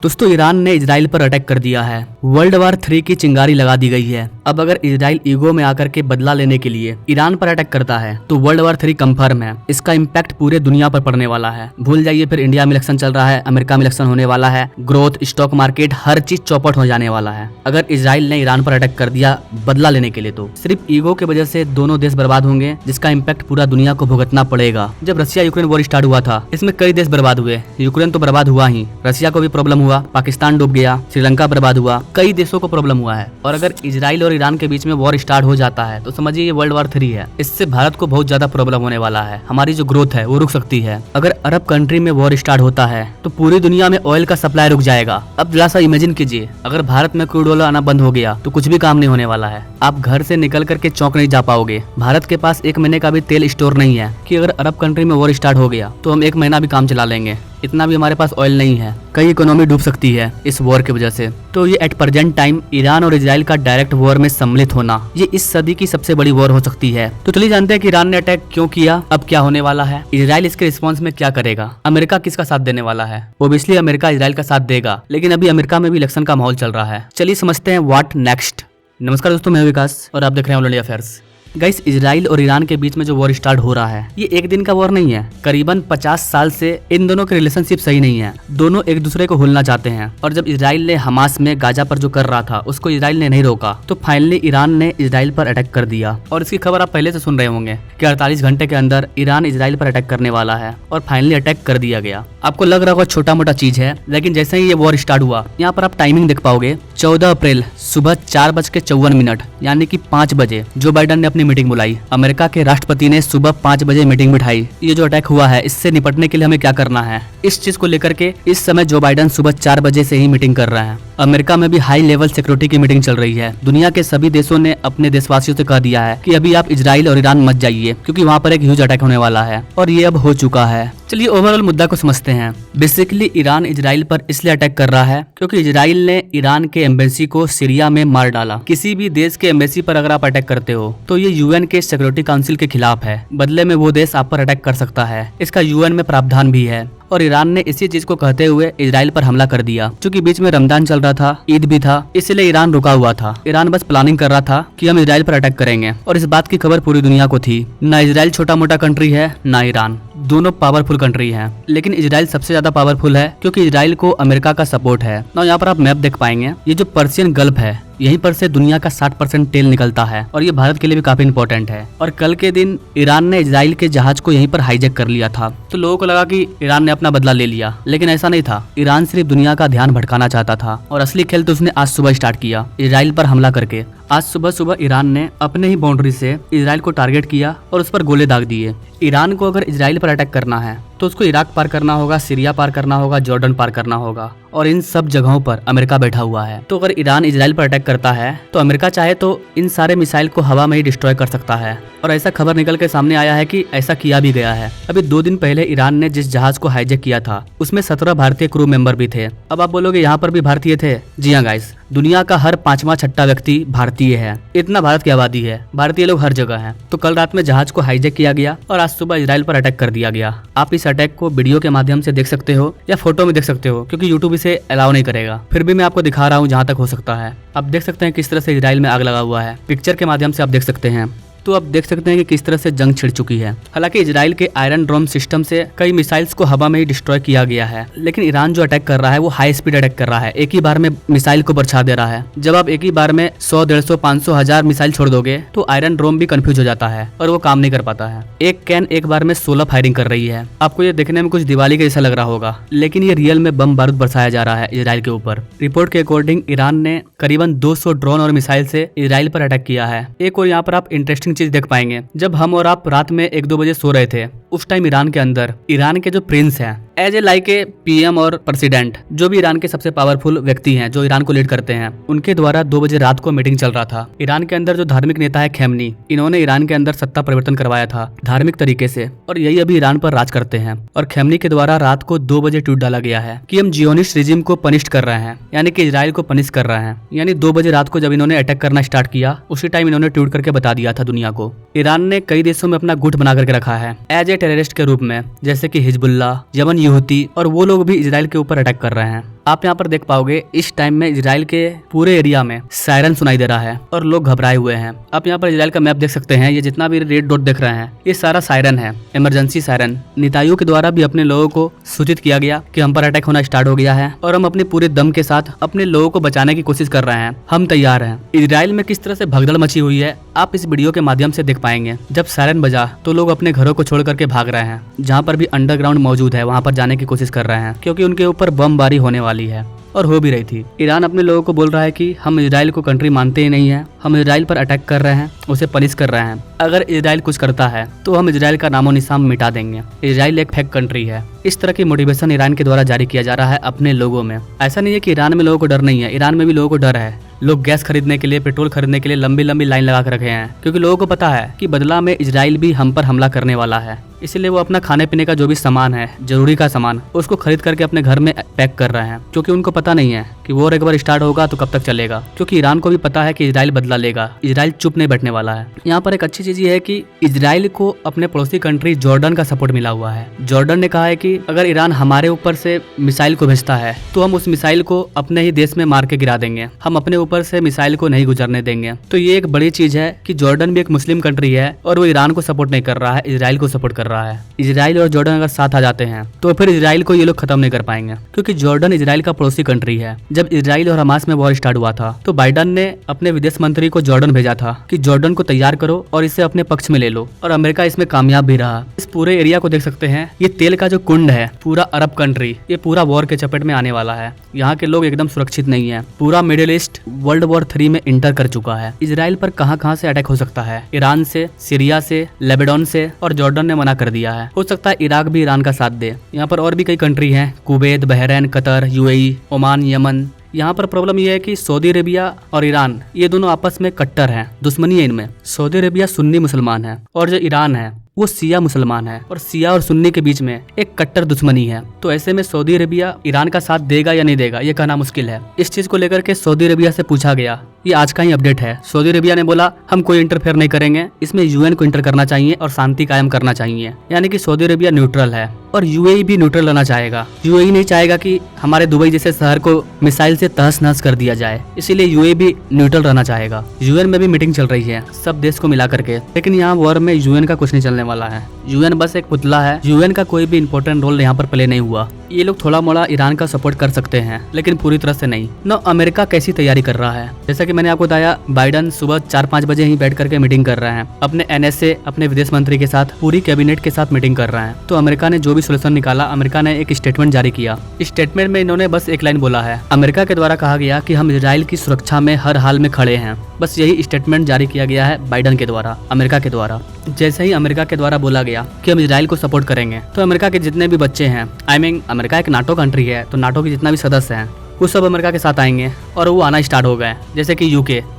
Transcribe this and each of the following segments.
दोस्तों ईरान ने इजराइल पर अटैक कर दिया है। वर्ल्ड वार 3 की चिंगारी लगा दी गई है। अब अगर इजराइल ईगो में आकर के बदला लेने के लिए ईरान पर अटैक करता है तो वर्ल्ड वार 3 कंफर्म है। इसका इम्पैक्ट पूरे दुनिया पर पड़ने वाला है। भूल जाइए फिर इंडिया में इलेक्शन चल रहा है, अमेरिका में इलेक्शन होने वाला है, ग्रोथ, स्टॉक मार्केट, हर चीज चौपट हो जाने वाला है। अगर इजराइल ने ईरान पर अटैक कर दिया बदला लेने के लिए तो सिर्फ ईगो की वजह से दोनों देश बर्बाद होंगे, जिसका इम्पैक्ट पूरा दुनिया को भुगतना पड़ेगा। जब रशिया यूक्रेन वॉर स्टार्ट हुआ था इसमें कई देश बर्बाद हुए। यूक्रेन तो बर्बाद हुआ ही, रशिया को भी प्रॉब्लम हुआ, पाकिस्तान डूब गया, श्रीलंका बर्बाद हुआ, कई देशों को प्रॉब्लम हुआ है। और अगर इजराइल और ईरान के बीच में वॉर स्टार्ट हो जाता है तो समझिए ये वर्ल्ड वार 3 है। इससे भारत को बहुत ज्यादा प्रॉब्लम होने वाला है। हमारी जो ग्रोथ है वो रुक सकती है। अगर अरब कंट्री में वॉर स्टार्ट होता है तो पूरी दुनिया में ऑयल का सप्लाई रुक जाएगा। अब जरा सा इमेजिन कीजिए, अगर भारत में क्रूड ऑयल आना बंद हो गया तो कुछ भी काम नहीं होने वाला है। आप घर से निकल करके चौक नहीं जा पाओगे। भारत के पास 1 महीने का भी तेल स्टोर नहीं है कि अगर अरब कंट्री में वॉर स्टार्ट हो गया तो हम 1 महीना भी काम चला लेंगे। इतना भी हमारे पास ऑयल नहीं है। कई इकोनॉमी डूब सकती है इस वॉर की वजह से। तो ये एट प्रेजेंट टाइम ईरान और इजराइल का डायरेक्ट वॉर में सम्मिलित होना ये इस सदी की सबसे बड़ी वॉर हो सकती है। तो चलिए जानते हैं कि ईरान ने अटैक क्यों किया, अब क्या होने वाला है, इजराइल इसके रिस्पॉन्स में क्या करेगा, अमेरिका किसका साथ देने वाला है। ओब्वियसली अमेरिका इजराइल का साथ देगा, लेकिन अभी अमेरिका में भी इलेक्शन का माहौल चल रहा है। चलिए समझते हैं व्हाट नेक्स्ट। नमस्कार दोस्तों, मैं विकास और आप देख रहे हैं all India affairs. Guys, Israel और ईरान के बीच में जो वॉर स्टार्ट हो रहा है ये एक दिन का वॉर नहीं है। करीबन 50 साल से इन दोनों के रिलेशनशिप सही नहीं है। दोनों एक दूसरे को होलना चाहते हैं। और जब इजराइल ने हमास में गाजा पर जो कर रहा था उसको इजराइल ने नहीं रोका तो फाइनली ईरान ने इजराइल पर अटैक कर दिया। और इसकी खबर आप पहले से सुन रहे होंगे कि 48 घंटे के अंदर ईरान इजराइल पर अटैक करने वाला है और फाइनली अटैक कर दिया गया। आपको लग रहा होगा छोटा मोटा चीज है, लेकिन जैसे ही ये वॉर स्टार्ट हुआ यहाँ पर आप टाइमिंग देख पाओगे। 14 अप्रैल सुबह 4:54 यानी कि 5 बजे जो बाइडन ने अपनी मीटिंग बुलाई। अमेरिका के राष्ट्रपति ने सुबह 5 बजे मीटिंग बिठाई। ये जो अटैक हुआ है इससे निपटने के लिए हमें क्या करना है, इस चीज को लेकर के इस समय जो बाइडन सुबह 4 बजे से ही मीटिंग कर रहा है। अमेरिका में भी हाई लेवल सिक्योरिटी की मीटिंग चल रही है। दुनिया के सभी देशों ने अपने देशवासियों से कह दिया है कि अभी आप इजराइल और ईरान मत जाइए क्योंकि वहाँ पर एक ह्यूज अटैक होने वाला है और ये अब हो चुका है। चलिए ओवरऑल मुद्दा को समझते हैं। बेसिकली ईरान इजराइल पर इसलिए अटैक कर रहा है क्योंकि इजराइल ने ईरान के एम्बेसी को सीरिया में मार डाला। किसी भी देश के एम्बेसी पर अगर आप अटैक करते हो तो ये यूएन के सिक्योरिटी काउंसिल के खिलाफ है। बदले में वो देश आप पर अटैक कर सकता है। इसका यूएन में प्रावधान भी है। और ईरान ने इसी चीज को कहते हुए इजराइल पर हमला कर दिया। क्योंकि बीच में रमजान चल रहा था, ईद भी था, इसलिए ईरान रुका हुआ था। ईरान बस प्लानिंग कर रहा था कि हम इजराइल पर अटैक करेंगे और इस बात की खबर पूरी दुनिया को थी। ना इजराइल छोटा मोटा कंट्री है ना ईरान, दोनों पावरफुल कंट्री हैं। लेकिन इजराइल सबसे ज्यादा पावरफुल है क्योंकि इजराइल को अमेरिका का सपोर्ट है। ना यहाँ पर आप मैप देख पाएंगे, ये जो पर्शियन गल्फ है यहीं पर से दुनिया का 60% तेल निकलता है और ये भारत के लिए भी काफी इंपॉर्टेंट है। और कल के दिन ईरान ने इजराइल के जहाज को यहीं पर हाईजैक कर लिया था। तो लोगों को लगा कि ईरान ने अपना बदला ले लिया, लेकिन ऐसा नहीं था। ईरान सिर्फ दुनिया का ध्यान भटकाना चाहता था और असली खेल तो उसने आज सुबह स्टार्ट किया इजराइल पर हमला करके। आज सुबह ईरान ने अपने ही बाउंड्री से इजराइल को टारगेट किया और उस पर गोले दाग दिए। ईरान को अगर इजराइल पर अटैक करना है तो उसको इराक पार करना होगा, सीरिया पार करना होगा, जॉर्डन पार करना होगा और इन सब जगहों पर अमेरिका बैठा हुआ है। तो अगर ईरान इजराइल पर अटैक करता है तो अमेरिका चाहे तो इन सारे मिसाइल को हवा में ही डिस्ट्रॉय कर सकता है। और ऐसा खबर निकल के सामने आया है कि ऐसा किया भी गया है। अभी 2 दिन पहले ईरान ने जिस जहाज को हाईजैक किया था उसमें 17 भारतीय क्रू मेंबर भी थे। अब आप बोलोगे यहाँ पर भी भारतीय थे। जी हाँ गाइस, दुनिया का हर 5वां 6ठा व्यक्ति भारतीय है। इतना भारत की आबादी है, भारतीय लोग हर जगह हैं। तो कल रात में जहाज को हाईजैक किया गया और आज सुबह इजराइल पर अटैक कर दिया गया। आप इस अटैक को वीडियो के माध्यम से देख सकते हो या फोटो में देख सकते हो क्योंकि यूट्यूब इसे अलाउ नहीं करेगा। फिर भी मैं आपको दिखा रहा हूँ जहाँ तक हो सकता है। आप देख सकते हैं किस तरह से इजराइल में आग लगा हुआ है। पिक्चर के माध्यम से आप देख सकते हैं। तो आप देख सकते हैं कि किस तरह से जंग छिड़ चुकी है। हालांकि इजराइल के आयरन डोम सिस्टम से कई मिसाइल्स को हवा में ही डिस्ट्रॉय किया गया है, लेकिन ईरान जो अटैक कर रहा है वो हाई स्पीड अटैक कर रहा है। एक ही बार में मिसाइल को बरछा दे रहा है। जब आप एक ही बार में 100, 150, 500, 1000 मिसाइल छोड़ दोगे तो आयरन डोम भी कंफ्यूज हो जाता है और वो काम नहीं कर पाता है। एक कैन एक बार में 16 फायरिंग कर रही है। आपको ये देखने में कुछ दिवाली के जैसा लग रहा होगा, लेकिन ये रियल में बम बारूद बरसाया जा रहा है इजराइल के ऊपर। रिपोर्ट के अकॉर्डिंग ईरान ने करीबन 200 ड्रोन और मिसाइल से इजराइल पर अटैक किया है। एक और यहाँ पर आप इंटरेस्टिंग चीज देख पाएंगे। जब हम और आप रात में 1-2 बजे सो रहे थे उस टाइम ईरान के अंदर ईरान के जो प्रिंस हैं as a like a PM और प्रेसिडेंट, जो भी ईरान के सबसे पावरफुल व्यक्ति हैं जो ईरान को लीड करते हैं, उनके द्वारा 2 बजे रात को मीटिंग चल रहा था। ईरान के अंदर जो धार्मिक नेता है खैमनी, इन्होंने ईरान के अंदर सत्ता परिवर्तन करवाया था धार्मिक तरीके से और यही अभी ईरान पर राज करते हैं। और खैमनी के द्वारा रात को 2 बजे ट्वीट डाला गया है कि हम जियोनिस्ट रिजिम को पनिश कर रहे हैं, यानी कि इजराइल को पनिश कर रहे हैं। यानी 2 बजे रात को जब इन्होंने अटैक करना स्टार्ट किया उसी टाइम इन्होंने ट्वीट करके बता दिया था दुनिया को। ईरान ने कई देशों में अपना गुट बना करके रखा है एज ए टेररिस्ट के रूप में, जैसे कि हिजबुल्लाह, यमन यूहती, और वो लोग भी इजराइल के ऊपर अटैक कर रहे हैं। आप यहाँ पर देख पाओगे इस टाइम में इजराइल के पूरे एरिया में सायरन सुनाई दे रहा है और लोग घबराए हुए हैं। आप यहाँ पर इजराइल का मैप देख सकते हैं, ये जितना भी रेड डॉट देख रहे हैं ये सारा सायरन है, इमरजेंसी सायरन। नेताओं के द्वारा भी अपने लोगों को सूचित किया गया कि हम पर अटैक होना स्टार्ट हो गया है और हम अपने पूरे दम के साथ अपने लोगों को बचाने की कोशिश कर रहे हैं, हम तैयार हैं। इजराइल में किस तरह से भगदड़ मची हुई है आप इस वीडियो के माध्यम से देख पाएंगे। जब सायरन बजा तो लोग अपने घरों को छोड़ करके भाग रहे हैं, जहाँ पर भी अंडरग्राउंड मौजूद है वहाँ पर जाने की कोशिश कर रहे हैं, क्योंकि उनके ऊपर बमबारी होने वाली है और हो भी रही थी। ईरान अपने लोगों को बोल रहा है कि हम इजराइल को कंट्री मानते ही नहीं है, हम इजराइल पर अटैक कर रहे हैं, उसे पनिश कर रहे हैं। अगर इजराइल कुछ करता है तो हम इजराइल का नामो निशान मिटा देंगे, इजराइल एक फेक कंट्री है। इस तरह की मोटिवेशन ईरान के द्वारा जारी किया जा रहा है अपने लोगों में। ऐसा नहीं है कि ईरान में लोगों को डर नहीं है, ईरान में भी लोगों को डर है। लोग गैस खरीदने के लिए, पेट्रोल खरीदने के लिए लंबी लंबी लाइन लगा कर रखे हैं, क्योंकि लोगों को पता है कि बदला में इजराइल भी हम पर हमला करने वाला है। इसलिए वो अपना खाने पीने का जो भी सामान है, जरूरी का सामान, उसको खरीद करके अपने घर में पैक कर रहे हैं, क्योंकि उनको पता नहीं है कि वॉर एक बार स्टार्ट होगा तो कब तक चलेगा। क्योंकि ईरान को भी पता है कि इजराइल बदला लेगा, इजराइल चुप नहीं बैठने वाला है। यहाँ पर एक अच्छी चीज ये है कि इजराइल को अपने पड़ोसी कंट्री जॉर्डन का सपोर्ट मिला हुआ है। जॉर्डन ने कहा है कि अगर ईरान हमारे ऊपर से मिसाइल को भेजता है तो हम उस मिसाइल को अपने ही देश में मार के गिरा देंगे, हम अपने ऊपर से मिसाइल को नहीं गुजरने देंगे। तो ये एक बड़ी चीज है कि जॉर्डन भी एक मुस्लिम कंट्री है और वो ईरान को सपोर्ट नहीं कर रहा है, इजराइल को सपोर्ट कर रहा है। इजराइल और जॉर्डन अगर साथ आ जाते हैं तो फिर इजराइल को ये लोग खत्म नहीं कर पाएंगे, क्योंकि जॉर्डन इजराइल का पड़ोसी कंट्री है। जब इजराइल और हमास में वॉर स्टार्ट हुआ था तो बाइडन ने अपने विदेश मंत्री को जॉर्डन भेजा था कि जॉर्डन को तैयार करो और इसे अपने पक्ष में ले लो, और अमेरिका इसमें कामयाब भी रहा। इस पूरे एरिया को देख सकते हैं, ये तेल का जो कुंड है, पूरा अरब कंट्री, ये पूरा वॉर के चपेट में आने वाला है। यहाँ के लोग एकदम सुरक्षित नहीं है। पूरा मिडिल ईस्ट वर्ल्ड वॉर 3 में इंटर कर चुका है। इजराइल पर कहां से अटैक हो सकता है, ईरान से, सीरिया से, लेबनान से, और जॉर्डन ने मना कर दिया है। हो सकता है इराक भी ईरान का साथ दे। यहाँ पर और भी कई कंट्री हैं, Kuwait, Bahrain, Qatar, UAE, Oman, Yemen. यहाँ पर प्रॉब्लम यह है कि सऊदी अरेबिया और ईरान ये दोनों आपस में कट्टर हैं, दुश्मनी है इनमें। सऊदी अरेबिया सुन्नी मुसलमान है और जो ईरान है वो शिया मुसलमान है, और शिया और सुन्नी के बीच में एक कट्टर दुश्मनी है। तो ऐसे में सऊदी अरेबिया ईरान का साथ देगा या नहीं देगा ये कहना मुश्किल है। इस चीज को लेकर के सऊदी अरेबिया से पूछा गया, ये आज का ही अपडेट है। सऊदी अरेबिया ने बोला हम कोई इंटरफेयर नहीं करेंगे, इसमें यूएन को इंटर करना चाहिए और शांति कायम करना चाहिए। यानी कि सऊदी अरेबिया न्यूट्रल है और यूएई भी न्यूट्रल रहना चाहेगा। यूएई नहीं चाहेगा कि हमारे दुबई जैसे शहर को मिसाइल से तहस नहस कर दिया जाए, इसीलिए यूएई भी न्यूट्रल रहना चाहेगा। यूएन में भी मीटिंग चल रही है सब देश को मिला करके, लेकिन यहाँ वॉर में यूएन का कुछ नहीं चलने वाला है। यूएन बस एक पुतला है, यूएन का कोई भी इंपॉर्टेंट रोल यहाँ पर प्ले नहीं हुआ। ये लोग थोड़ा मोड़ा ईरान का सपोर्ट कर सकते हैं, लेकिन पूरी तरह से नहीं। न अमेरिका कैसी तैयारी कर रहा है, जैसा कि मैंने आपको बताया, बाइडन सुबह 4-5 बजे ही बैठ करके मीटिंग कर रहे हैं अपने एनएसए, अपने विदेश मंत्री के साथ, पूरी कैबिनेट के साथ मीटिंग कर रहे हैं। तो अमेरिका ने जो भी सोल्यूशन निकाला, अमेरिका ने एक स्टेटमेंट जारी किया। इस स्टेटमेंट में इन्होंने बस एक लाइन बोला है, अमेरिका के द्वारा कहा गया कि हम इजराइल की सुरक्षा में हर हाल में खड़े हैं। बस यही स्टेटमेंट जारी किया गया है बाइडन के द्वारा, अमेरिका के द्वारा। जैसे ही अमेरिका के द्वारा बोला गया कि हम इजराइल को सपोर्ट करेंगे, तो अमेरिका के जितने भी बच्चे हैं, अमेरिका एक नाटो कंट्री है, तो नाटो के जितना भी सदस्य हैं वो सब अमेरिका के साथ आएंगे और वो आना स्टार्ट हो गए। जैसे कि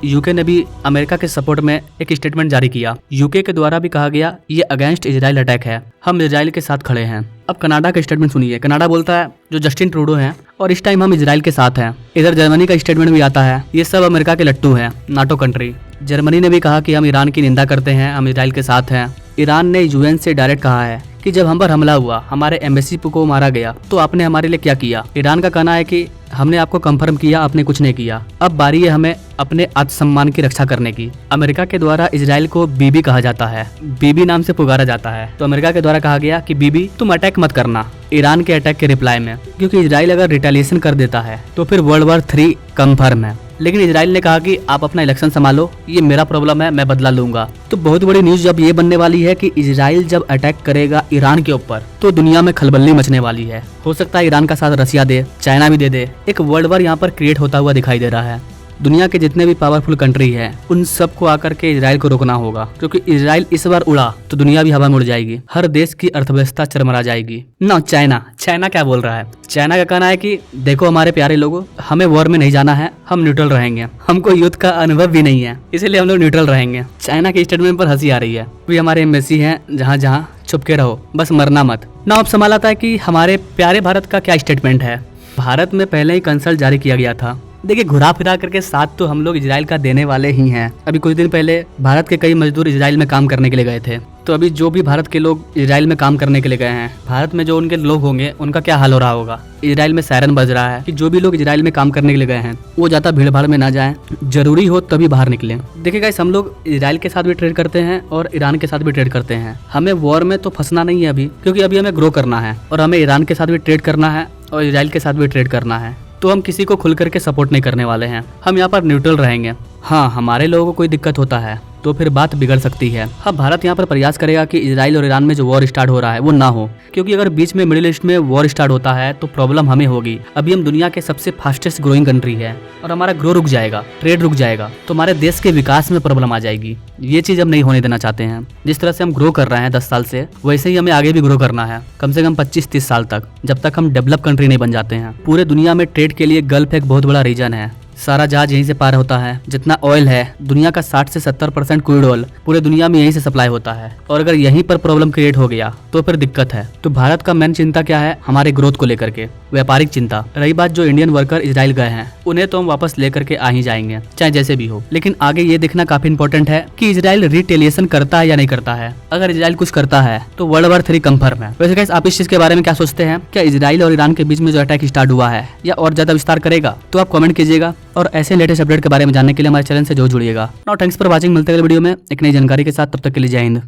यूके ने भी अमेरिका के सपोर्ट में एक स्टेटमेंट जारी किया। यूके के द्वारा भी कहा गया ये अगेंस्ट इजराइल अटैक है, हम इजराइल के साथ खड़े हैं। अब कनाडा का स्टेटमेंट सुनिए। कनाडा बोलता है, जो जस्टिन ट्रूडो हैं, और इस टाइम हम इजराइल के साथ हैं। इधर जर्मनी का स्टेटमेंट भी आता है, ये सब अमेरिका के लट्टू हैं, नाटो कंट्री। जर्मनी ने भी कहा कि हम ईरान की निंदा करते हैं, हम इजराइल के साथ हैं। ईरान ने यूएन से डायरेक्ट कहा है कि जब हम पर हमला हुआ, हमारे एम्बेसी को मारा गया, तो आपने हमारे लिए क्या किया। ईरान का कहना है कि हमने आपको कंफर्म किया, आपने कुछ नहीं किया, अब बारी है हमें अपने आत्मसम्मान की रक्षा करने की। अमेरिका के द्वारा इजराइल को बीबी कहा जाता है, बीबी नाम से पुकारा जाता है। तो अमेरिका के द्वारा कहा गया कि बीबी तुम अटैक मत करना ईरान के अटैक के रिप्लाई में, क्योंकि इजराइल अगर रिटेलिएशन कर देता है तो फिर वर्ल्ड वॉर 3 कंफर्म है। लेकिन इजराइल ने कहा कि आप अपना इलेक्शन संभालो, ये मेरा प्रॉब्लम है, मैं बदला लूंगा। तो बहुत बड़ी न्यूज जब ये बनने वाली है कि इजराइल जब अटैक करेगा ईरान के ऊपर, तो दुनिया में खलबली मचने वाली है। हो सकता है ईरान का साथ रसिया दे, चाइना भी दे दे। एक वर्ल्ड वॉर यहाँ पर क्रिएट होता हुआ दिखाई दे रहा है। दुनिया के जितने भी पावरफुल कंट्री है उन सबको आकर के इजराइल को रोकना होगा, क्योंकि इजराइल इस बार उड़ा तो दुनिया भी हवा में उड़ जाएगी, हर देश की अर्थव्यवस्था चरमरा जाएगी। ना चाइना क्या बोल रहा है? चाइना का कहना है कि देखो हमारे प्यारे लोगों, हमें वॉर में नहीं जाना है, हम न्यूट्रल रहेंगे, हमको युद्ध का अनुभव भी नहीं है, इसलिए हम लोग न्यूट्रल रहेंगे। चाइना के स्टेटमेंट पर हंसी आ रही है। भी हमारे एम्बेसी हैं जहाँ छुप के रहो, बस मरना मत। ना अब संभाला था कि हमारे प्यारे भारत का क्या स्टेटमेंट है। भारत में पहले ही कंसल्ट जारी किया गया था देखिए घुरा फिरा करके साथ तो हम लोग इजराइल का देने वाले ही हैं। अभी कुछ दिन पहले भारत के कई मजदूर इजराइल में काम करने के लिए गए थे, तो अभी जो भी भारत के लोग इजराइल में काम करने के लिए गए हैं, भारत में जो उनके लोग होंगे उनका क्या हाल हो रहा होगा। इजराइल में सायरन बज रहा है कि जो भी लोग इजराइल में काम करने के लिए गए हैं वो ज्यादा भीड़ भाड़ में ना जाएं, जरूरी हो तभी बाहर निकलें। देखिए गाइस, हम लोग इजराइल के साथ भी ट्रेड करते हैं और ईरान के साथ भी ट्रेड करते हैं। हमें वॉर में तो फंसना नहीं है अभी, क्योंकि अभी हमें ग्रो करना है और हमें ईरान के साथ भी ट्रेड करना है और इजराइल के साथ भी ट्रेड करना है। तो हम किसी को खुल करके सपोर्ट नहीं करने वाले हैं, हम यहाँ पर न्यूट्रल रहेंगे। हाँ, हमारे लोगों को कोई दिक्कत होता है तो फिर बात बिगड़ सकती है। हाँ, भारत यहाँ पर प्रयास करेगा कि इजराइल और ईरान में जो वॉर स्टार्ट हो रहा है वो ना हो, क्योंकि अगर बीच में मिडिल ईस्ट में वॉर स्टार्ट होता है तो प्रॉब्लम हमें होगी। अभी हम दुनिया के सबसे फास्टेस्ट ग्रोइंग कंट्री है और हमारा ग्रो रुक जाएगा, ट्रेड रुक जाएगा, तो हमारे देश के विकास में प्रॉब्लम आ जाएगी। ये चीज हम नहीं होने देना चाहते हैं। जिस तरह से हम ग्रो कर रहे हैं 10 साल से, वैसे ही हमें आगे भी ग्रो करना है, कम से कम 25-30 साल तक, जब तक हम डेवलप कंट्री नहीं बन जाते हैं। पूरे दुनिया में ट्रेड के लिए गल्फ एक बहुत बड़ा रीजन है। सारा जहाज यहीं से पार होता है। जितना ऑयल है, दुनिया का 60 से 70% क्रूड ऑयल पूरे दुनिया में यहीं से सप्लाई होता है, और अगर यहीं पर प्रॉब्लम क्रिएट हो गया तो फिर दिक्कत है। तो भारत का मेन चिंता क्या है? हमारे ग्रोथ को लेकर के व्यापारिक चिंता। रही बात जो इंडियन वर्कर इजराइल गए हैं, उन्हें तो हम वापस लेकर के आ ही जाएंगे, चाहे जैसे भी हो। लेकिन आगे ये देखना काफी इंपॉर्टेंट है कि इजराइल रिटेलिएशन करता है या नहीं करता है। अगर इजराइल कुछ करता है तो वर्ल्ड वॉर 3 कंफर्म है। वैसे गाइस, आप इस चीज के बारे में क्या सोचते हैं? क्या इजराइल और ईरान के बीच में जो अटैक स्टार्ट हुआ है या और ज्यादा विस्तार करेगा? तो आप कमेंट कीजिएगा और ऐसे लेटेस्ट अपडेट के बारे में जानने के लिए हमारे चैनल से जरूर जुड़िएगा। Now thanks for watching. मिलते हैं अगले वीडियो में एक नई जानकारी के साथ। तब तक के लिए जय हिंद।